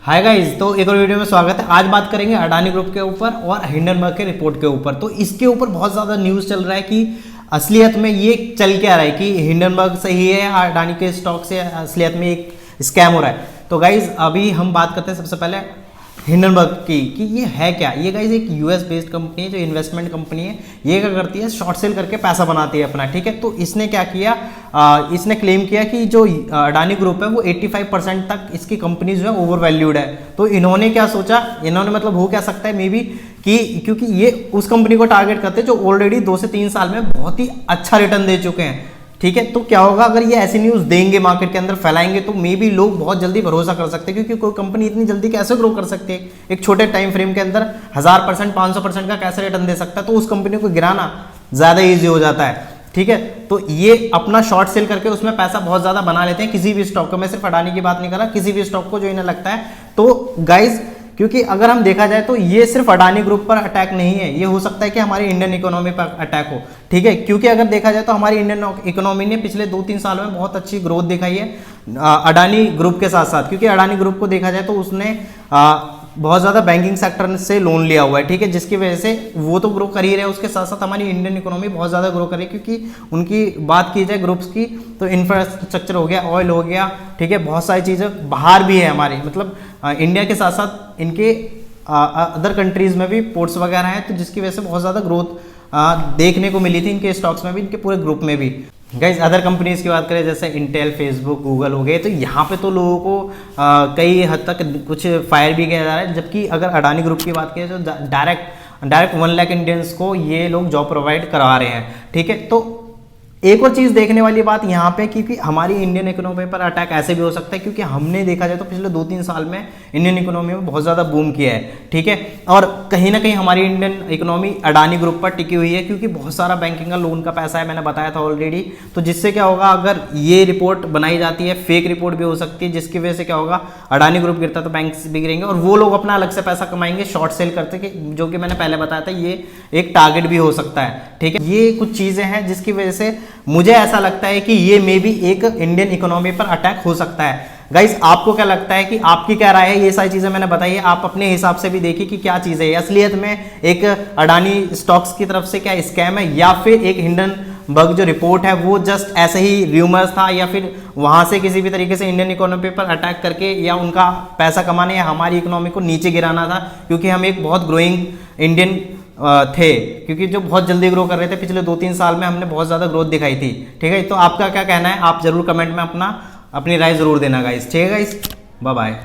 Hi guys, तो एक और वीडियो में स्वागत है। आज बात करेंगे अडानी ग्रुप के ऊपर और हिंडनबर्ग के रिपोर्ट के ऊपर। तो इसके ऊपर बहुत ज़्यादा न्यूज़ चल रहा है कि असलियत में ये चल क्या रहा है कि हिंडनबर्ग सही है या अडानी के स्टॉक से असलियत में एक स्कैम हो रहा है। तो गाइस अभी हम बात करते हैं सबसे पहले हिंडनबर्ग की कि ये है क्या। ये गाइस एक यूएस बेस्ड कंपनी है जो इन्वेस्टमेंट कंपनी है। ये क्या करती है, शॉर्ट सेल करके पैसा बनाती है अपना, ठीक है। तो इसने क्या किया, इसने क्लेम किया कि जो अडानी ग्रुप है वो 85% तक इसकी कंपनी जो है ओवर वैल्यूड है। तो इन्होंने क्या सोचा, इन्होंने मतलब हो क्या सकता है मे बी कि क्योंकि ये उस कंपनी को टारगेट करते हैं जो ऑलरेडी 2 से 3 साल में बहुत ही अच्छा रिटर्न दे चुके हैं, ठीक है। तो क्या होगा अगर ये ऐसी न्यूज़ देंगे, मार्केट के अंदर फैलाएंगे, तो मे बी लोग बहुत जल्दी भरोसा कर सकते हैं, क्योंकि कोई कंपनी इतनी जल्दी कैसे ग्रो कर सकती है, एक छोटे टाइम फ्रेम के अंदर 1000%, 500% का कैसे रिटर्न दे सकता है। तो उस कंपनी को गिराना ज़्यादा ईजी हो जाता है, ठीक है। तो ये अपना शॉर्ट सेल करके उसमें पैसा बहुत ज़्यादा बना लेते हैं किसी भी स्टॉक को। मैं सिर्फ अडानी की बात नहीं कर रहा, किसी भी स्टॉक को जो इन्हें लगता है। तो गाइज क्योंकि अगर हम देखा जाए तो ये सिर्फ अडानी ग्रुप पर अटैक नहीं है, ये हो सकता है कि हमारी इंडियन इकोनॉमी पर अटैक हो, ठीक है। क्योंकि अगर देखा जाए तो हमारी इंडियन इकोनॉमी ने पिछले 2-3 सालों में बहुत अच्छी ग्रोथ दिखाई है अडानी ग्रुप के साथ साथ। क्योंकि अडानी ग्रुप को देखा जाए तो उसने बहुत ज़्यादा बैंकिंग सेक्टर से लोन लिया हुआ है, ठीक है, जिसकी वजह से वो तो ग्रो कर ही रहे हैं। उसके साथ साथ हमारी इंडियन इकोनॉमी बहुत ज़्यादा ग्रो कर रही है, क्योंकि उनकी बात की जाए ग्रुप्स की तो इंफ्रास्ट्रक्चर हो गया, ऑयल हो गया, ठीक है, बहुत सारी चीज़ें बाहर भी है हमारी, मतलब इंडिया के साथ साथ इनके अदर कंट्रीज़ में भी पोर्ट्स वगैरह हैं, तो जिसकी वजह से बहुत ज़्यादा ग्रोथ देखने को मिली थी इनके स्टॉक्स में भी, इनके पूरे ग्रुप में भी। गाइज अदर कंपनीज की बात करें जैसे इंटेल, फेसबुक, गूगल हो गए, तो यहाँ पे तो लोगों को कई हद तक कुछ फायर भी किया जा रहा है। जबकि अगर अडानी ग्रुप की बात करें तो डायरेक्ट 1 लाख इंडियंस को ये लोग जॉब प्रोवाइड करवा रहे हैं, ठीक है। तो एक और चीज़ देखने वाली बात यहाँ पे, क्योंकि हमारी इंडियन इकोनॉमी पर अटैक ऐसे भी हो सकता है, क्योंकि हमने देखा जाए तो पिछले 2-3 साल में इंडियन इकोनॉमी में बहुत ज़्यादा बूम किया है, ठीक है। और कहीं ना कहीं हमारी इंडियन इकोनॉमी अडानी ग्रुप पर टिकी हुई है, क्योंकि बहुत सारा बैंकिंग का लोन का पैसा है, मैंने बताया था ऑलरेडी। तो जिससे क्या होगा, अगर ये रिपोर्ट बनाई जाती है, फेक रिपोर्ट भी हो सकती है, जिसकी वजह से क्या होगा, अडानी ग्रुप गिरता है तो बैंक भी गिरेंगे और वो लोग अपना अलग से पैसा कमाएंगे शॉर्ट सेल करते, जो कि मैंने पहले बताया था ये एक टारगेट भी हो सकता है, ठीक है। ये कुछ चीज़ें हैं जिसकी वजह से मुझे ऐसा लगता है कि ये मे बी एक इंडियन इकोनॉमी पर अटैक हो सकता है। गाइस आपको क्या लगता है, कि आपकी क्या राय है? ये सारी चीजें मैंने बताई है, आप अपने हिसाब से भी देखिए कि क्या चीज़ है, असलियत में एक अडानी स्टॉक्स की तरफ से क्या स्कैम है, या फिर एक हिंडनबर्ग जो रिपोर्ट है वो जस्ट ऐसे ही र्यूमर्स था, या फिर वहां से किसी भी तरीके से इंडियन इकोनॉमी पर अटैक करके या उनका पैसा कमाने या हमारी इकोनॉमी को नीचे गिराना था, क्योंकि हम एक बहुत ग्रोइंग इंडियन थे, क्योंकि जो बहुत जल्दी ग्रो कर रहे थे। पिछले 2-3 साल में हमने बहुत ज़्यादा ग्रोथ दिखाई थी, ठीक है। तो आपका क्या कहना है, आप जरूर कमेंट में अपनी राय जरूर देना गाइस, ठीक है गाइस, बाय बाय।